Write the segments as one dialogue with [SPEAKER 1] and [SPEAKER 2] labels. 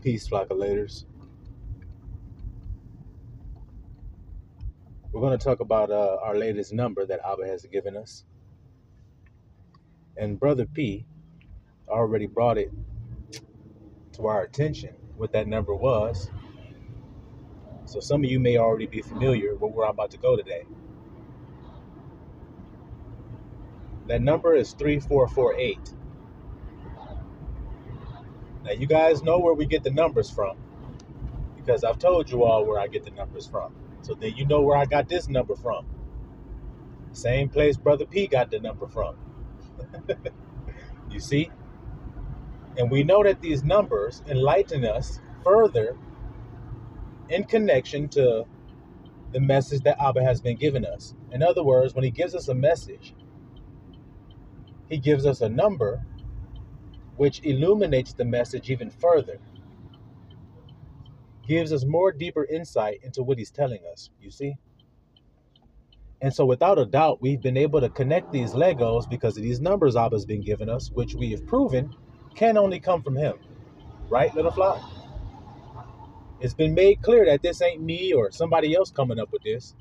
[SPEAKER 1] Peace, flockulators. We're going to talk about our latest number that Abba has given us. And Brother P already brought it to our attention what that number was. So some of you may already be familiar with where I'm about to go today. That number is 3448. Now, you guys know where we get the numbers from because I've told you all where I get the numbers from. So then you know where I got this number from. Same place Brother P got the number from. You see? And we know that these numbers enlighten us further in connection to the message that Abba has been giving us. In other words, when he gives us a message, he gives us a number which illuminates the message even further, gives us more deeper insight into what he's telling us, you see? And so without a doubt, we've been able to connect these Legos because of these numbers Abba's been giving us, which we have proven can only come from him. Right, little flock? It's been made clear that this ain't me or somebody else coming up with this.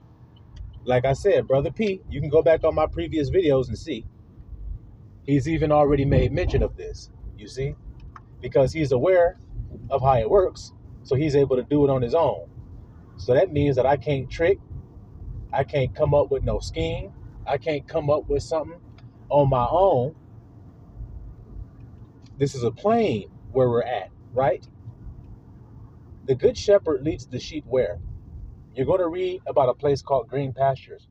[SPEAKER 1] Like I said, Brother P, you can go back on my previous videos and see. He's even already made mention of this, you see? Because he's aware of how it works, so he's able to do it on his own. So that means that I can't trick, I can't come up with no scheme, I can't come up with something on my own. This is a plane where we're at, right? The good shepherd leads the sheep where? You're going to read about a place called Green Pastures.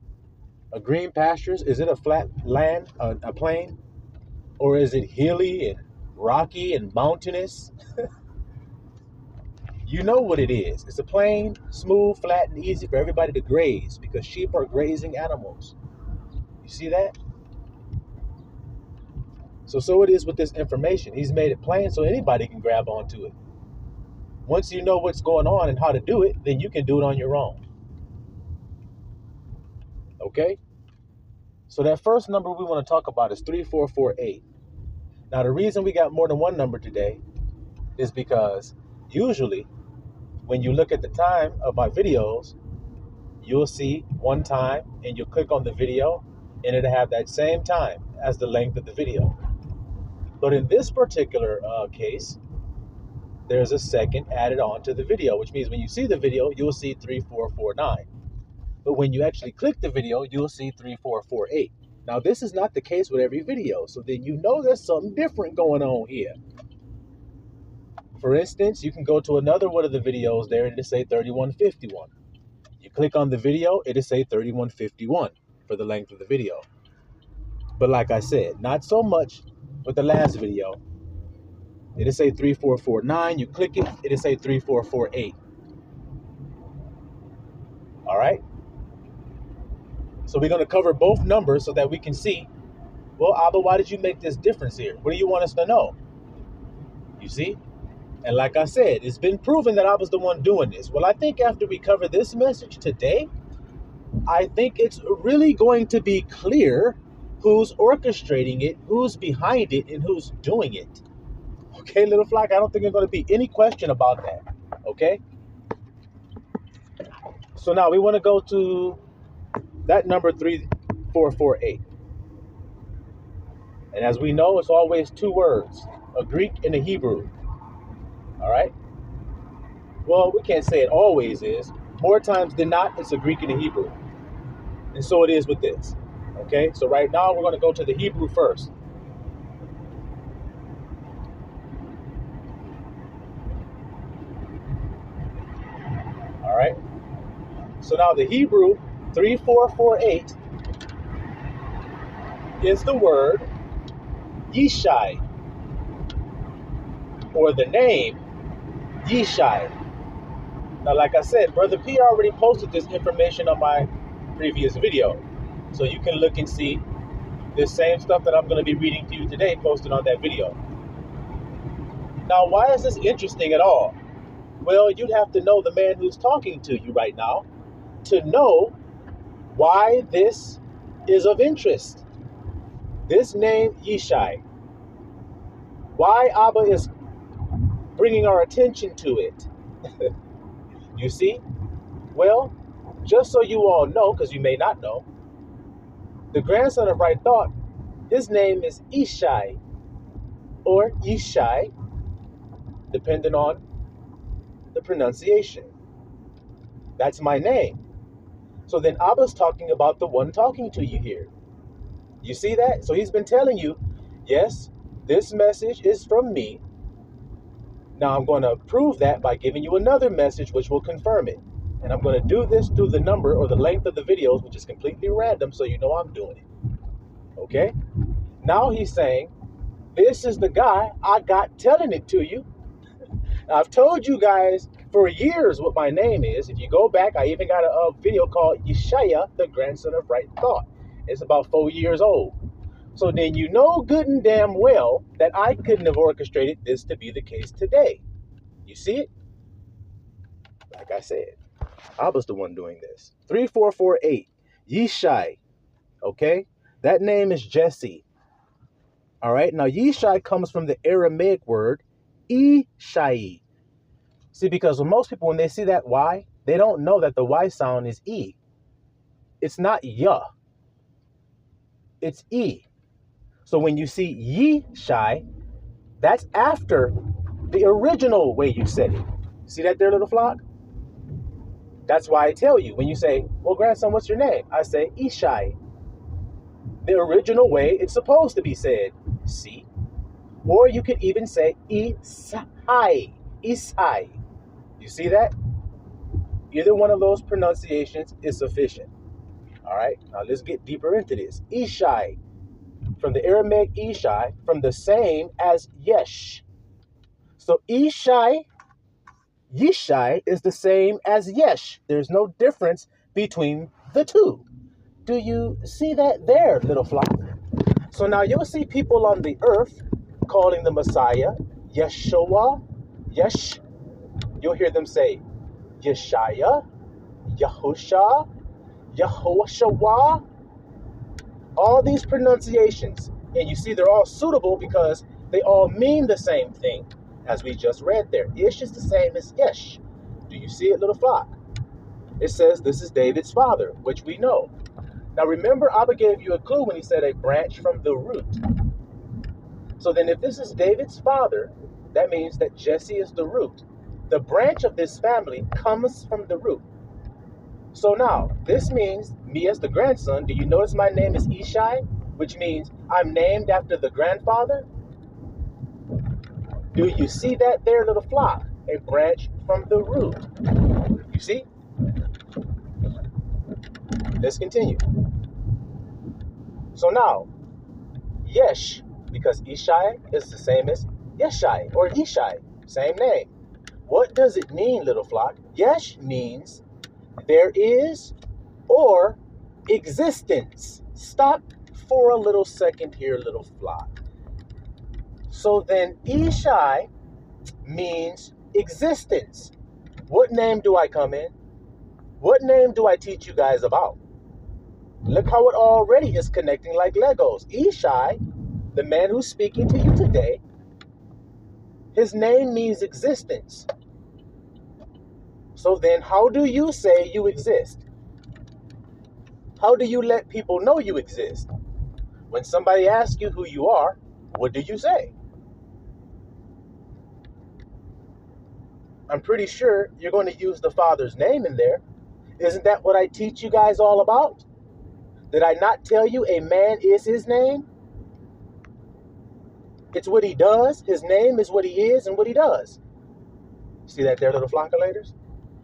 [SPEAKER 1] A green pastures, is it a flat land, a plain? Or is it hilly and rocky and mountainous? You know what it is. It's a plain, smooth, flat, and easy for everybody to graze because sheep are grazing animals. You see that? So it is with this information. He's made it plain so anybody can grab onto it. Once you know what's going on and how to do it, then you can do it on your own. Okay? So that first number we want to talk about is 3448. Now, the reason we got more than one number today is because usually when you look at the time of my videos, you'll see one time and you'll click on the video and it'll have that same time as the length of the video. But in this particular case, there's a second added on to the video, which means when you see the video, you'll see 3449. But when you actually click the video, you'll see 3448. Now, this is not the case with every video, so then you know there's something different going on here. For instance, you can go to another one of the videos there and it'll say 3151. You click on the video, it'll say 3151 for the length of the video. But like I said, not so much with the last video. It'll say 3449. You click it, it'll say 3448. All right? So we're going to cover both numbers so that we can see, well, Abba, why did you make this difference here? What do you want us to know? You see? And like I said, it's been proven that I was the one doing this. Well, I think after we cover this message today, I think it's really going to be clear who's orchestrating it, who's behind it, and who's doing it. Okay, little flock, I don't think there's going to be any question about that. Okay? So now we want to go to that number 3448. And as we know, it's always two words, a Greek and a Hebrew. All right? Well, we can't say it always is. More times than not, it's a Greek and a Hebrew. And so it is with this. Okay? So right now, we're going to go to the Hebrew first. All right? So now the Hebrew 3448 is the word Yishai, or the name Yishai. Now, like I said, Brother P already posted this information on my previous video. So you can look and see this same stuff that I'm going to be reading to you today posted on that video. Now, why is this interesting at all? Well, you'd have to know the man who's talking to you right now to know why this is of interest. This name, Yishai. Why Abba is bringing our attention to it. You see? Well, just so you all know, because you may not know, the grandson of Right Thought, his name is Ishai, or Ishai, depending on the pronunciation. That's my name. So then Abba's talking about the one talking to you here. You see that? So he's been telling you, yes, this message is from me. Now I'm going to prove that by giving you another message which will confirm it. And I'm going to do this through the number or the length of the videos, which is completely random, so you know I'm doing it. Okay? Now he's saying, this is the guy I got telling it to you. Now, I've told you guys for years what my name is. If you go back, I even got a video called Yeshaya, the grandson of Right Thought. It's about 4 years old. So then you know good and damn well that I couldn't have orchestrated this to be the case today. You see it? Like I said, I was the one doing this. 3448, Yeshai. Okay? That name is Jesse. All right? Now, Yeshai comes from the Aramaic word Ishai. See, because when most people, when they see that Y, they don't know that the Y sound is E. It's not Yah. It's E. So when you see Yeshai, that's after the original way you said it. See that there, little flock? That's why I tell you, when you say, well, grandson, what's your name? I say Ishai. The original way it's supposed to be said. See? Or you could even say Isai. Isai. You see that? Either one of those pronunciations is sufficient. All right, now let's get deeper into this. Ishai, from the Aramaic Ishai, from the same as Yesh. So Ishai, Yeshai is the same as Yesh. There's no difference between the two. Do you see that there, little flock? So now you'll see people on the earth calling the Messiah Yeshua, Yesh. You'll hear them say Yeshaya, Yahusha, Yehoshua, all these pronunciations. And you see they're all suitable because they all mean the same thing, as we just read there. Ish is the same as Yesh. Do you see it, little flock? It says this is David's father, which we know. Now remember, Abba gave you a clue when he said a branch from the root. So then if this is David's father, that means that Jesse is the root. The branch of this family comes from the root. So now, this means me as the grandson, do you notice my name is Ishai? Which means I'm named after the grandfather? Do you see that there, little flock? A branch from the root. You see? Let's continue. So now, Yesh, because Ishai is the same as Yeshai or Ishai, same name. What does it mean, little flock? Yesh means there is or existence. Stop for a little second here, little flock. So then Ishai means existence. What name do I come in? What name do I teach you guys about? Look how it already is connecting like Legos. Ishai, the man who's speaking to you today, his name means existence. So then how do you say you exist? How do you let people know you exist? When somebody asks you who you are, what do you say? I'm pretty sure you're going to use the Father's name in there. Isn't that what I teach you guys all about? Did I not tell you a man is his name? It's what he does. His name is what he is and what he does. See that there, little flockulators?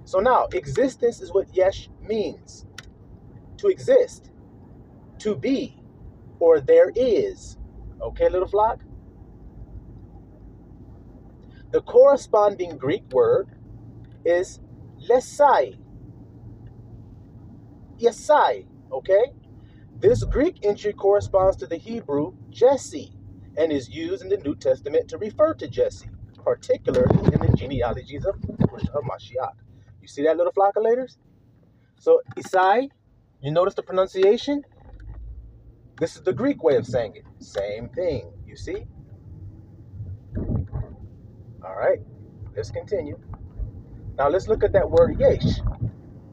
[SPEAKER 1] So now, existence is what Yesh means. To exist, to be, or there is. Okay, little flock? The corresponding Greek word is lesai. Yesai, okay? This Greek entry corresponds to the Hebrew Jesse and is used in the New Testament to refer to Jesse, particularly in the genealogies of Mashiach. You see that, little flockulators? So, Isai, you notice the pronunciation? This is the Greek way of saying it. Same thing, you see? All right. Let's continue. Now let's look at that word yesh,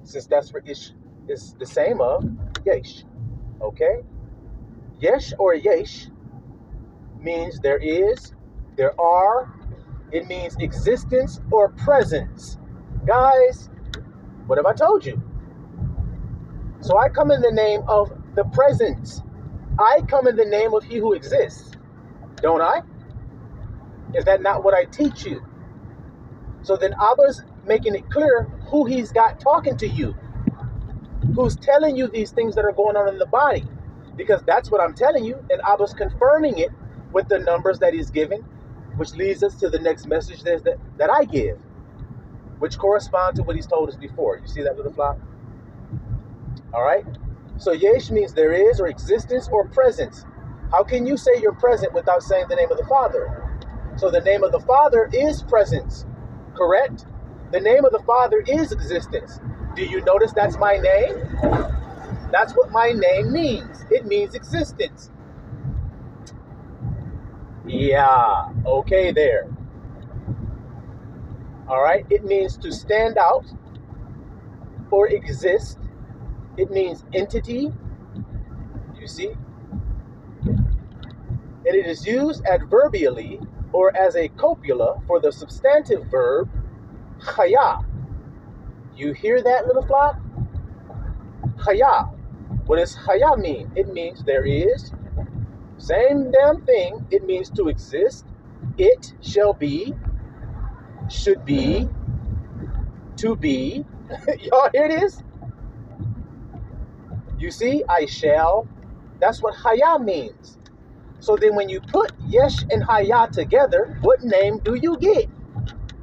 [SPEAKER 1] since that's where ish is the same of yesh. Okay? Yesh or yesh means there is, there are, it means existence or presence. Guys, what have I told you? So I come in the name of the presence. I come in the name of he who exists. Don't I? Is that not what I teach you? So then Abba's making it clear who he's got talking to you, who's telling you these things that are going on in the body, because that's what I'm telling you, and Abba's confirming it with the numbers that he's giving, which leads us to the next message that I give, which correspond to what he's told us before. You see that little flock? All right? So yesh means there is, or existence, or presence. How can you say you're present without saying the name of the Father? So the name of the Father is presence, correct? The name of the Father is existence. Do you notice that's my name? That's what my name means. It means existence. Yeah, okay there. All right, it means to stand out or exist. It means entity, you see? And it is used adverbially or as a copula for the substantive verb chaya. You hear that, little flock? Chaya. What does chaya mean? It means there is. Same damn thing. It means to exist. It shall be, should be, to be. Y'all hear this? You see, I shall. That's what chaya means. So then when you put yesh and haya together, what name do you get?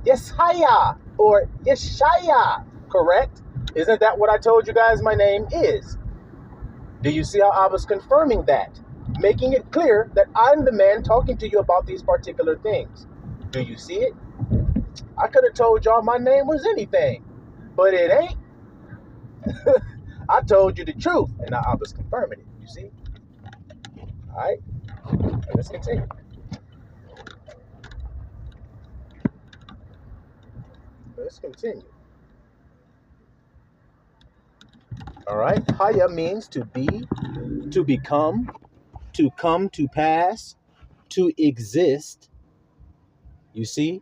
[SPEAKER 1] Yeshaya or Yeshaya, correct? Isn't that what I told you guys my name is? Do you see how I was confirming that? Making it clear that I'm the man talking to you about these particular things. Do you see it? I could have told y'all my name was anything, but it ain't. I told you the truth, and I was confirming it, you see? All right, let's continue. Let's continue. All right, Haya means to be, to become, to come to pass, to exist. You see?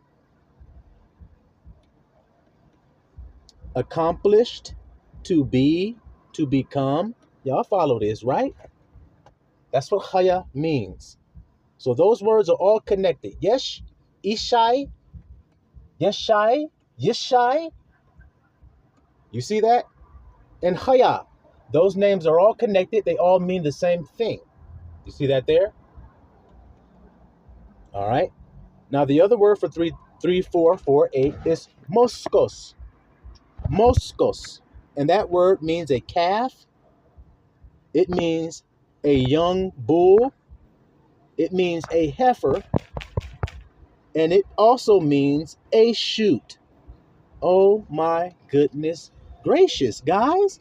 [SPEAKER 1] Accomplished, to be, to become. Y'all follow this, right? That's what Haya means. So those words are all connected. Yesh, Ishai, Yeshai, Yeshai. You see that? And Haya. Those names are all connected. They all mean the same thing. You see that there? All right. Now the other word for 3448 is moskos. Moskos. And that word means a calf. It means a young bull. It means a heifer. And it also means a shoot. Oh my goodness gracious, guys.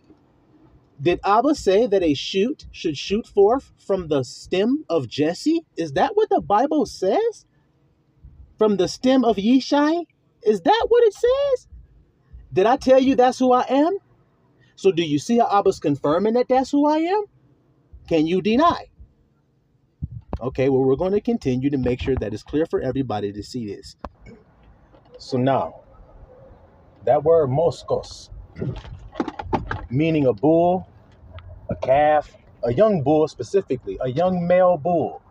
[SPEAKER 1] Did Abba say that a shoot should shoot forth from the stem of Jesse? Is that what the Bible says? From the stem of Yishai? Is that what it says? Did I tell you that's who I am? So do you see how Abba's confirming that that's who I am? Can you deny? Okay, well, we're going to continue to make sure that it's clear for everybody to see this. So now, that word moskos, meaning a bull, a calf, a young bull specifically, a young male bull.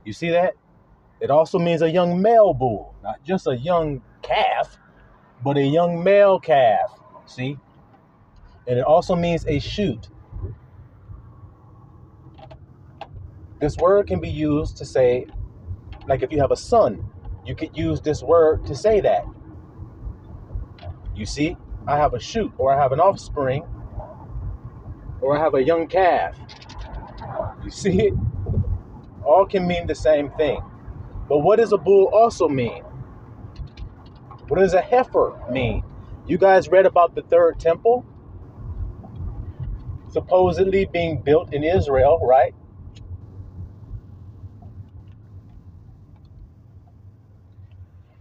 [SPEAKER 1] You see that? It also means a young male bull, not just a young calf, but a young male calf. See? And it also means a shoot. This word can be used to say, like if you have a son, you could use this word to say that. You see, I have a shoot, or I have an offspring, or I have a young calf. You see it? All can mean the same thing. But what does a bull also mean? What does a heifer mean? You guys read about the third temple? Supposedly being built in Israel, right?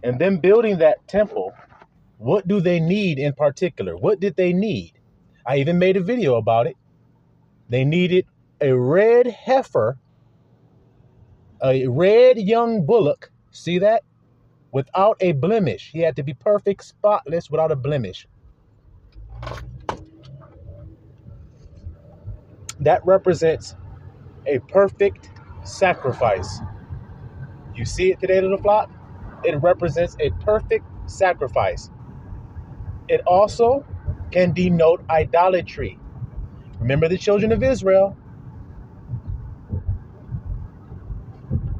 [SPEAKER 1] And them building that temple, what do they need in particular? What did they need? I even made a video about it. They needed a red heifer, a red young bullock. See that? Without a blemish. He had to be perfect, spotless, without a blemish. That represents a perfect sacrifice. You see it today, little flock? It represents a perfect sacrifice. It also can denote idolatry. Remember the children of Israel.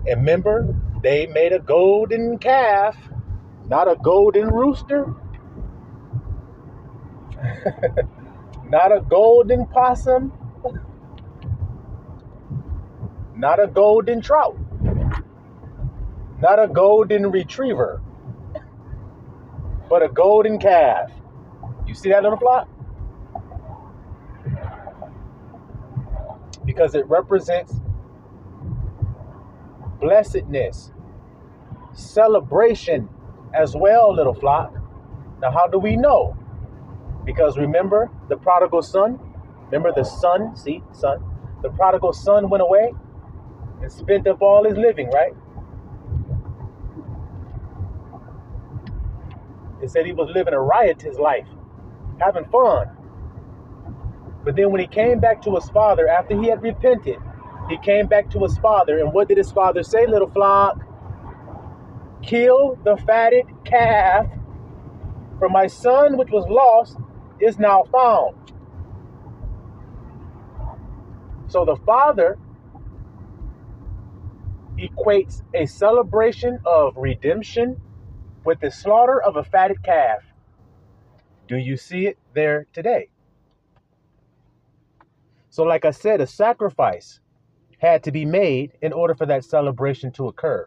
[SPEAKER 1] And remember, they made a golden calf, not a golden rooster, not a golden possum, not a golden trout, not a golden retriever, but a golden calf. You see that, little flock? Because it represents blessedness, celebration as well, little flock. Now, how do we know? Because remember the prodigal son? Remember the son? See, son? The prodigal son went away and spent up all his living, right? It said he was living a riotous life, having fun. But then when he came back to his father, after he had repented, he came back to his father. And what did his father say, little flock? Kill the fatted calf, for my son which was lost is now found. So the father equates a celebration of redemption with the slaughter of a fatted calf. Do you see it there today? So like I said, a sacrifice had to be made in order for that celebration to occur.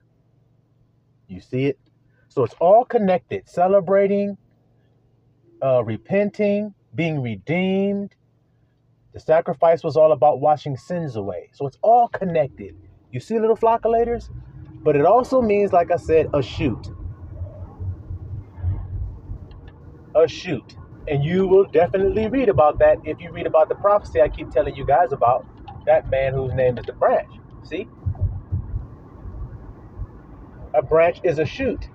[SPEAKER 1] You see it? So it's all connected. Celebrating, repenting, being redeemed. The sacrifice was all about washing sins away. So it's all connected. You see, little flockulators? But it also means, like I said, a shoot. A shoot. And you will definitely read about that if you read about the prophecy I keep telling you guys about. That man whose name is the branch. See? A branch is a shoot.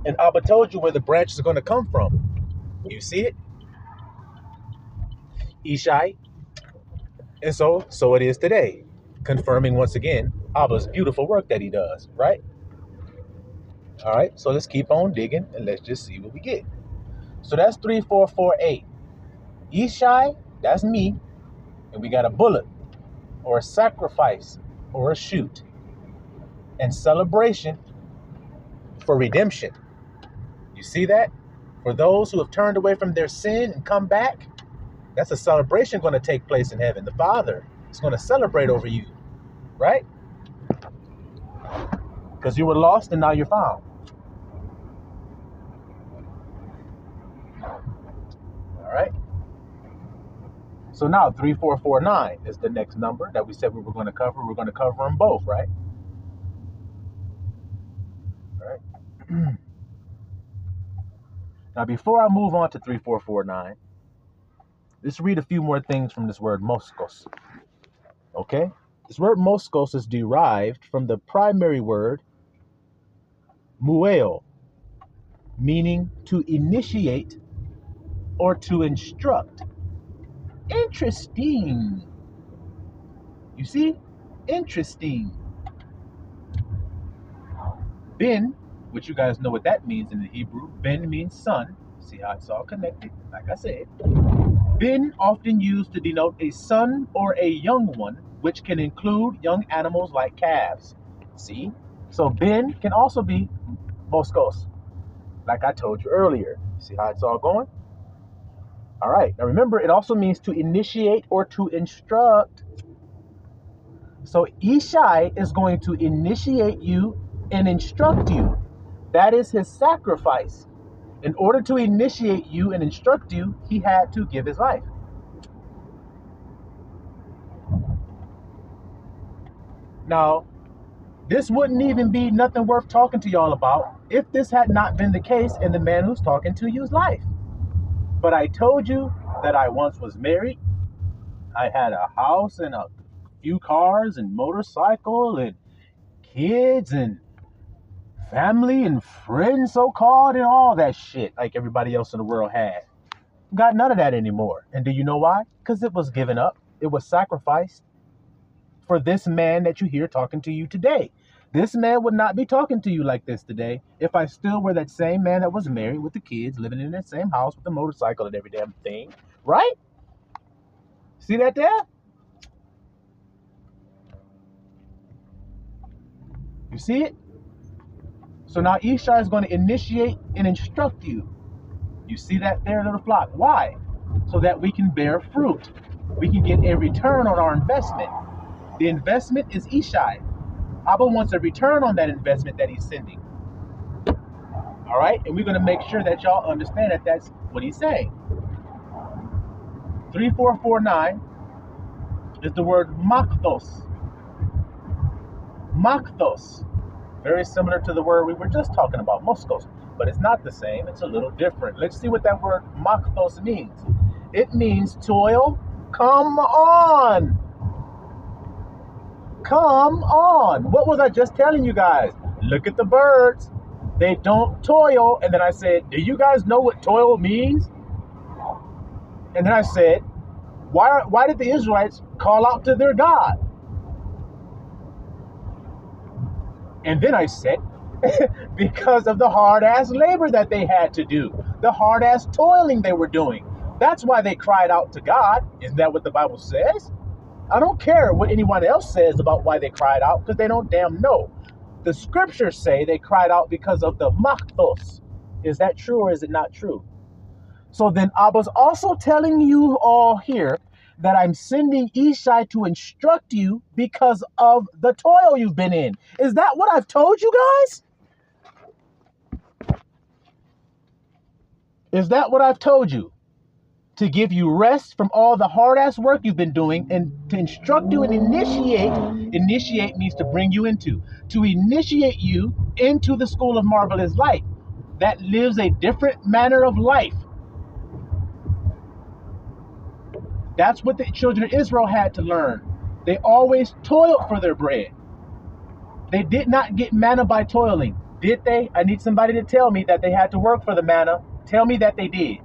[SPEAKER 1] And Abba told you where the branch is going to come from. You see it? Ishai. And so it is today. Confirming once again Abba's beautiful work that he does, right? All right, so let's keep on digging and let's just see what we get. So that's 3448. Ishai, that's me. And we got a bullet or a sacrifice or a shoot. And celebration for redemption. You see that? For those who have turned away from their sin and come back, that's a celebration going to take place in heaven. The Father is going to celebrate over you, right? Because you were lost and now you're found. All right. So now 3449 is the next number that we said we were going to cover. We're going to cover them both, right? All right. Now, before I move on to 3449, let's read a few more things from this word moskos. Okay? This word moskos is derived from the primary word mueo, meaning to initiate or to instruct. Interesting. You see? Interesting. Ben, which you guys know what that means in the Hebrew. Ben means son. See how it's all connected? Like I said. Ben often used to denote a son or a young one, which can include young animals like calves. See? So Ben can also be moskos, like I told you earlier. See how it's all going? All right. Now remember, it also means to initiate or to instruct. So Ishai is going to initiate you and instruct you. That is his sacrifice. In order to initiate you and instruct you, he had to give his life. Now, this wouldn't even be nothing worth talking to y'all about if this had not been the case in the man who's talking to you's life. But I told you that I once was married. I had a house and a few cars and motorcycle and kids and family and friends, so-called, and all that shit like everybody else in the world had. Got none of that anymore. And do you know why? Because it was given up. It was sacrificed for this man that you hear talking to you today. This man would not be talking to you like this today if I still were that same man that was married with the kids, living in that same house with the motorcycle and every damn thing. Right? See that there? You see it? So now Ishai is going to initiate and instruct you. You see that there, little flock? Why? So that we can bear fruit. We can get a return on our investment. The investment is Ishai. Abba wants a return on that investment that he's sending. All right? And we're going to make sure that y'all understand that that's what he's saying. 3449 is the word makthos. Makthos. Very similar to the word we were just talking about, moskos. But it's not the same. It's a little different. Let's see what that word makthos means. It means toil. Come on. Come on. What was I just telling you guys? Look at the birds. They don't toil. And then I said, do you guys know what toil means? And then I said, why did the Israelites call out to their God? And then I said, because of the hard-ass labor that they had to do, the hard-ass toiling they were doing. That's why they cried out to God. Isn't that what the Bible says? I don't care what anyone else says about why they cried out, because they don't damn know. The scriptures say they cried out because of the makthos. Is that true or is it not true? So then Abba's also telling you all here that I'm sending Ishai to instruct you because of the toil you've been in. Is that what I've told you guys? Is that what I've told you? To give you rest from all the hard-ass work you've been doing and to instruct you and initiate. Initiate means to bring you into. To initiate you into the school of marvelous light that lives a different manner of life. That's what the children of Israel had to learn. They always toiled for their bread. They did not get manna by toiling, did they? I need somebody to tell me that they had to work for the manna. Tell me that they did.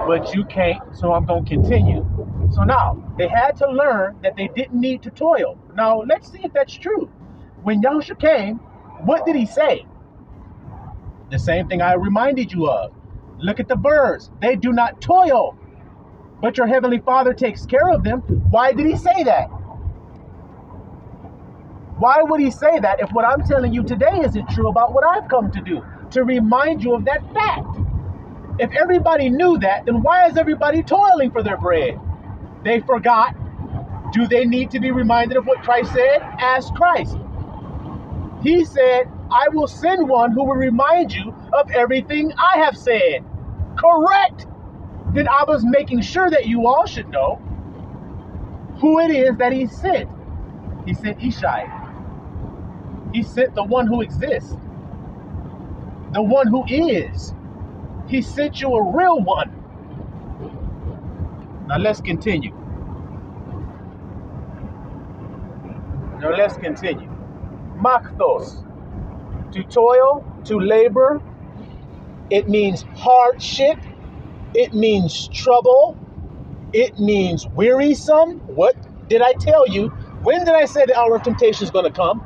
[SPEAKER 1] But you can't, so I'm going to continue. So now, they had to learn that they didn't need to toil. Now, let's see if that's true. When Yahushua came, what did he say? The same thing I reminded you of. Look at the birds. They do not toil, but your heavenly Father takes care of them. Why did he say that? Why would he say that if what I'm telling you today isn't true about what I've come to do? To remind you of that fact. If everybody knew that, then why is everybody toiling for their bread? They forgot. Do they need to be reminded of what Christ said? Ask Christ. He said, I will send one who will remind you of everything I have said. Correct. Then I was making sure that you all should know who it is that he sent. He sent Ishai. He sent the one who exists. The one who is. He sent you a real one. Now let's continue. Makthos. To toil, to labor. It means hardship. It means trouble. It means wearisome. What did I tell you? When did I say the hour of temptation is going to come?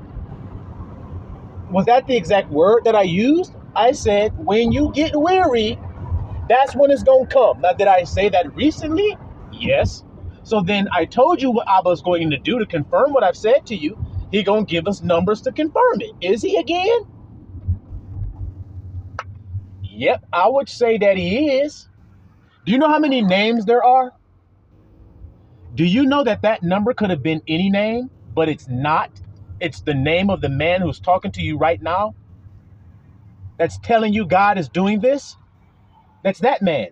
[SPEAKER 1] Was that the exact word that I used? I said, when you get weary, that's when it's going to come. Now, did I say that recently? Yes. So then I told you what Abba's going to do to confirm what I've said to you. He's going to give us numbers to confirm it. Is he again? Yep, I would say that he is. Do you know how many names there are? Do you know that that number could have been any name, but it's not? It's the name of the man who's talking to you right now. That's telling you God is doing this. That's that man.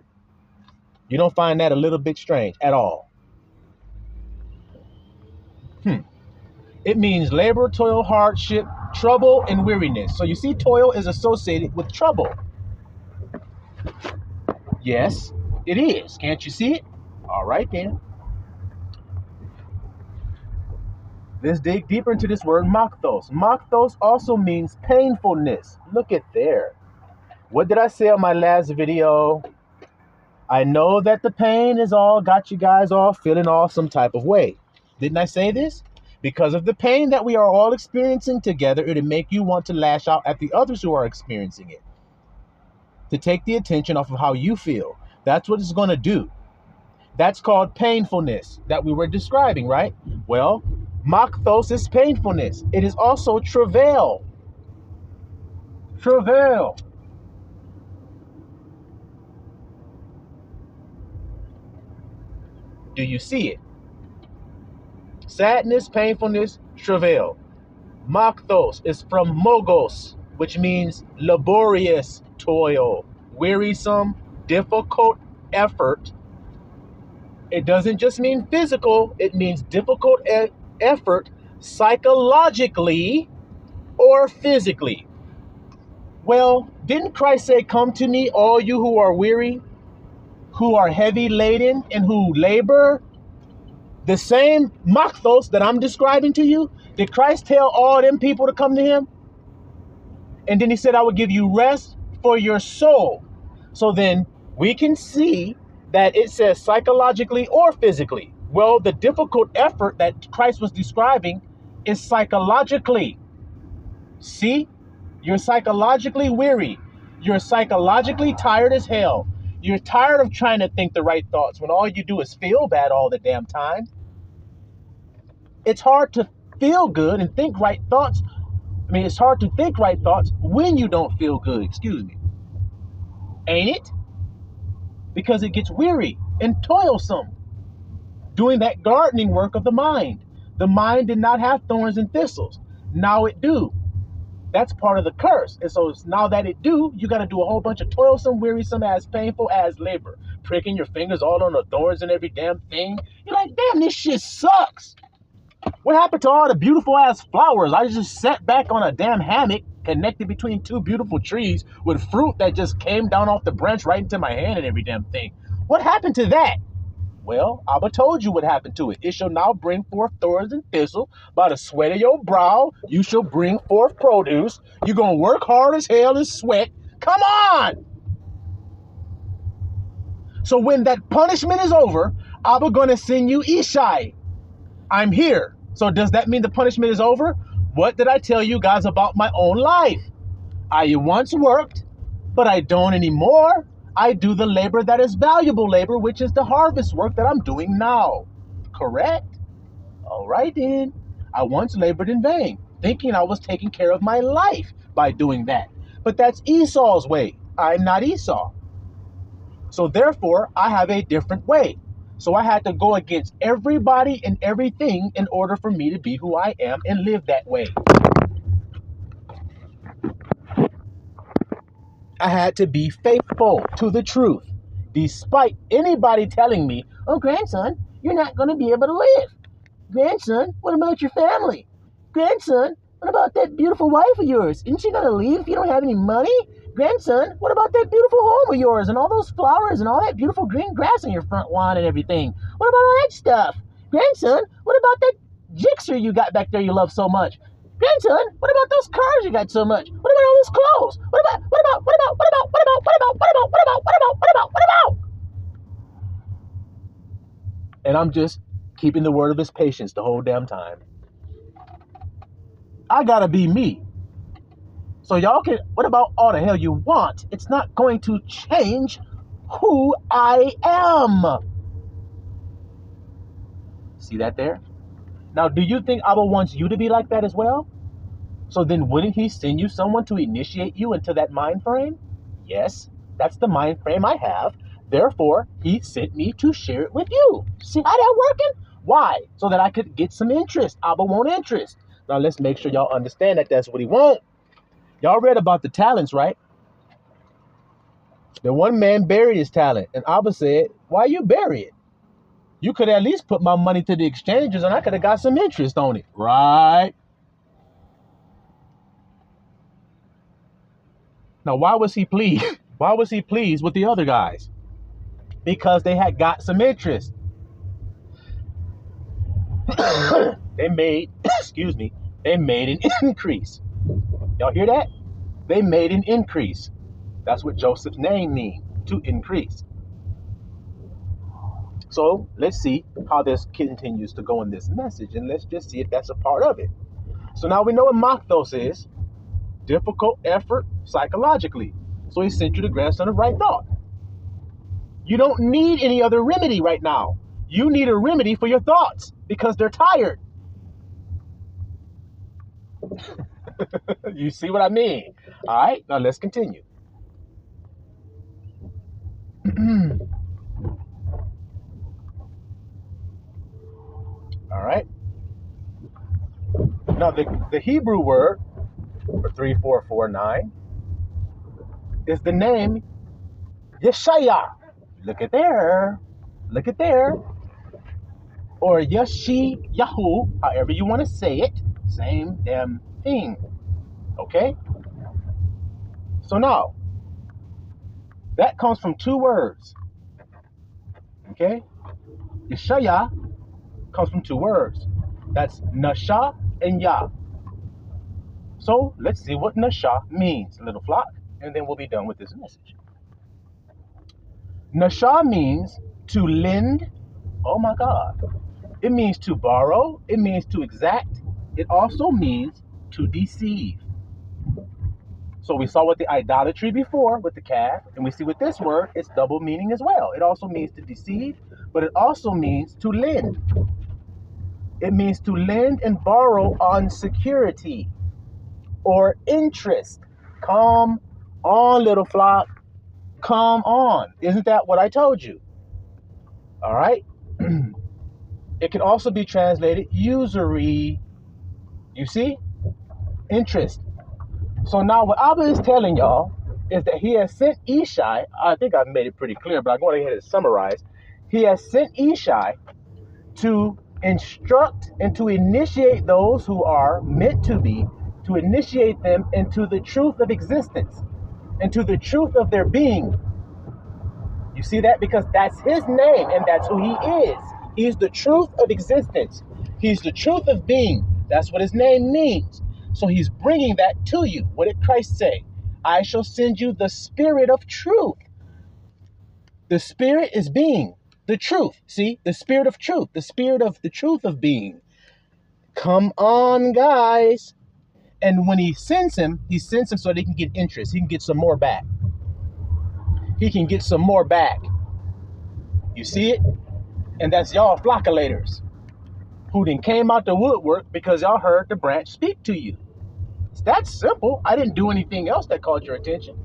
[SPEAKER 1] You don't find that a little bit strange at all? It means labor, toil, hardship, trouble, and weariness. So you see, toil is associated with trouble. Yes, it is. Can't you see it? All right, then. Let's dig deeper into this word makthos. Makthos also means painfulness. Look at there. What did I say on my last video? I know that the pain is all got you guys all feeling all some type of way. Didn't I say this? Because of the pain that we are all experiencing together, it'll make you want to lash out at the others who are experiencing it. To take the attention off of how you feel. That's what it's going to do. That's called painfulness that we were describing, right? Well, makthos is painfulness. It is also travail. Travail. Do you see it? Sadness, painfulness, travail. Makthos is from mogos, which means laborious toil, wearisome, difficult effort. It doesn't just mean physical, it means difficult effort psychologically or physically. Well, didn't Christ say, "Come to me, all you who are weary, who are heavy laden, and who labor"? The same makthos that I'm describing to you, did Christ tell all them people to come to him? And then he said, "I will give you rest for your soul." So then we can see that it says psychologically or physically. Well, the difficult effort that Christ was describing is psychologically. See, you're psychologically weary. You're psychologically tired as hell. You're tired of trying to think the right thoughts when all you do is feel bad all the damn time. It's hard to feel good and think right thoughts. It's hard to think right thoughts when you don't feel good, excuse me. Ain't it? Because it gets weary and toilsome doing that gardening work of the mind. The mind did not have thorns and thistles. Now it do. That's part of the curse. And so now that it do, you got to do a whole bunch of toilsome, wearisome, as painful as labor. Pricking your fingers all on the thorns and every damn thing. You're like, damn, this shit sucks. What happened to all the beautiful ass flowers? I just sat back on a damn hammock connected between two beautiful trees with fruit that just came down off the branch right into my hand and every damn thing. What happened to that? Well, Abba told you what happened to it. It shall now bring forth thorns and thistle. By the sweat of your brow, you shall bring forth produce. You're going to work hard as hell and sweat. Come on! So when that punishment is over, Abba going to send you Ishai. I'm here. So does that mean the punishment is over? What did I tell you guys about my own life? I once worked, but I don't anymore. I do the labor that is valuable labor, which is the harvest work that I'm doing now. Correct? All right then. I once labored in vain, thinking I was taking care of my life by doing that. But that's Esau's way. I'm not Esau. So therefore, I have a different way. So I had to go against everybody and everything in order for me to be who I am and live that way. I had to be faithful to the truth, despite anybody telling me, "Oh, grandson, you're not going to be able to live. Grandson, what about your family? Grandson, what about that beautiful wife of yours? Isn't she going to leave if you don't have any money? Grandson, what about that beautiful home of yours and all those flowers and all that beautiful green grass in your front lawn and everything? What about all that stuff? Grandson, what about that Gixxer you got back there you love so much? Grandson, what about those cars you got so much? What about all those clothes? What about? And I'm just keeping the word of his patience the whole damn time. I gotta be me. So y'all can, what about all the hell you want? It's not going to change who I am. See that there? Now, do you think Abba wants you to be like that as well? So then wouldn't he send you someone to initiate you into that mind frame? Yes, that's the mind frame I have. Therefore, he sent me to share it with you. See how that working? Why? So that I could get some interest. Abba want interest. Now, let's make sure y'all understand that that's what he wants. Y'all read about the talents, right? The one man buried his talent. And Abba said, Why you bury it? You could at least put my money to the exchanges and I could have got some interest on it, right? Now, why was he pleased? Why was he pleased with the other guys? Because they had got some interest. They made, excuse me, they made an increase. Y'all hear that? They made an increase. That's what Joseph's name means, to increase. So let's see how this continues to go in this message, and let's just see if that's a part of it. So now we know what Makthos is. Difficult effort psychologically. So he sent you the grandson of right thought. You don't need any other remedy right now. You need a remedy for your thoughts because they're tired. You see what I mean? All right, now let's continue. All right. Now the Hebrew word for 3449 is the name Yeshaya. Look at there. Look at there. Or Yeshayahu, however you want to say it. Same damn thing. Okay? So now, that comes from two words. Okay? Yeshaya comes from two words. That's Nasha and Yah. So let's see what Nasha means, little flock, and then we'll be done with this message. Nasha means to lend. Oh my God. It means to borrow. It means to exact. It also means to deceive. So we saw with the idolatry before with the calf, and we see with this word, it's double meaning as well. It also means to deceive, but it also means to lend. It means to lend and borrow on security or interest. Come on, little flock. Come on. Isn't that what I told you? All right. It can also be translated usury. You see? Interest. So now what Abba is telling y'all is that he has sent Ishai. I think I've made it pretty clear, but I'm going ahead and summarize. He has sent Ishai to instruct and to initiate those who are meant to be, to initiate them into the truth of existence, into the truth of their being. You see that? Because that's his name and that's who he is. He's the truth of existence. He's the truth of being. That's what his name means. So he's bringing that to you. What did Christ say? I shall send you the spirit of truth. The spirit is being, the truth. See, the spirit of truth, the spirit of the truth of being. Come on, guys. And when he sends him so they can get interest. He can get some more back. He can get some more back. You see it? And that's y'all flockulators who then came out the woodwork because y'all heard the branch speak to you. It's that simple. I didn't do anything else that caught your attention.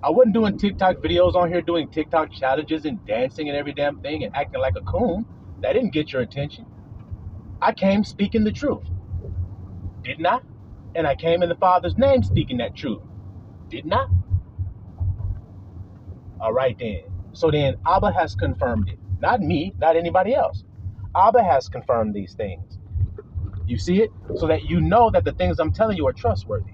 [SPEAKER 1] I wasn't doing TikTok videos on here doing TikTok challenges and dancing and every damn thing and acting like a coon. That didn't get your attention. I came speaking the truth. Didn't I? And I came in the Father's name speaking that truth. Didn't I? All right then. So then Abba has confirmed it. Not me, not anybody else. Abba has confirmed these things. You see it? So that you know that the things I'm telling you are trustworthy.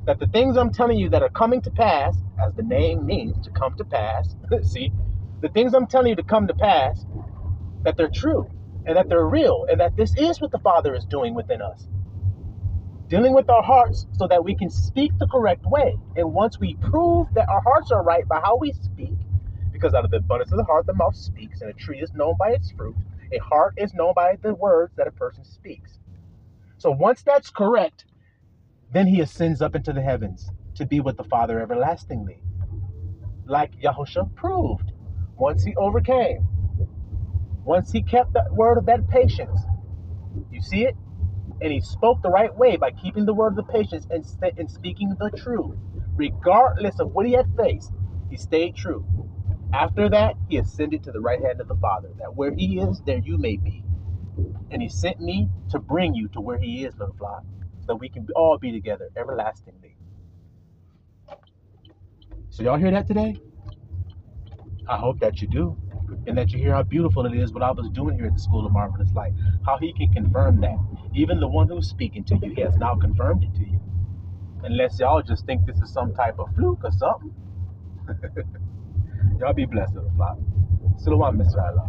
[SPEAKER 1] That the things I'm telling you that are coming to pass, as the name means, to come to pass. See? The things I'm telling you to come to pass, that they're true, and that they're real, and that this is what the Father is doing within us. Dealing with our hearts so that we can speak the correct way. And once we prove that our hearts are right by how we speak, because out of the abundance of the heart, the mouth speaks, and a tree is known by its fruit. A heart is known by the words that a person speaks. So once that's correct, then he ascends up into the heavens to be with the Father everlastingly. Like Yahusha proved. Once he overcame. Once he kept that word of that patience. You see it? And he spoke the right way by keeping the word of the patience and speaking the truth. Regardless of what he had faced, he stayed true. After that, he ascended to the right hand of the Father, that where he is, there you may be. And he sent me to bring you to where he is, little flock, so we can all be together everlastingly. So y'all hear that today? I hope that you do, and that you hear how beautiful it is what I was doing here at the School of Marvelous Light. How he can confirm that. Even the one who's speaking to you, he has now confirmed it to you. Unless y'all just think this is some type of fluke or something. Y'all be blessed, little flock. Salawam, Mr. Allah.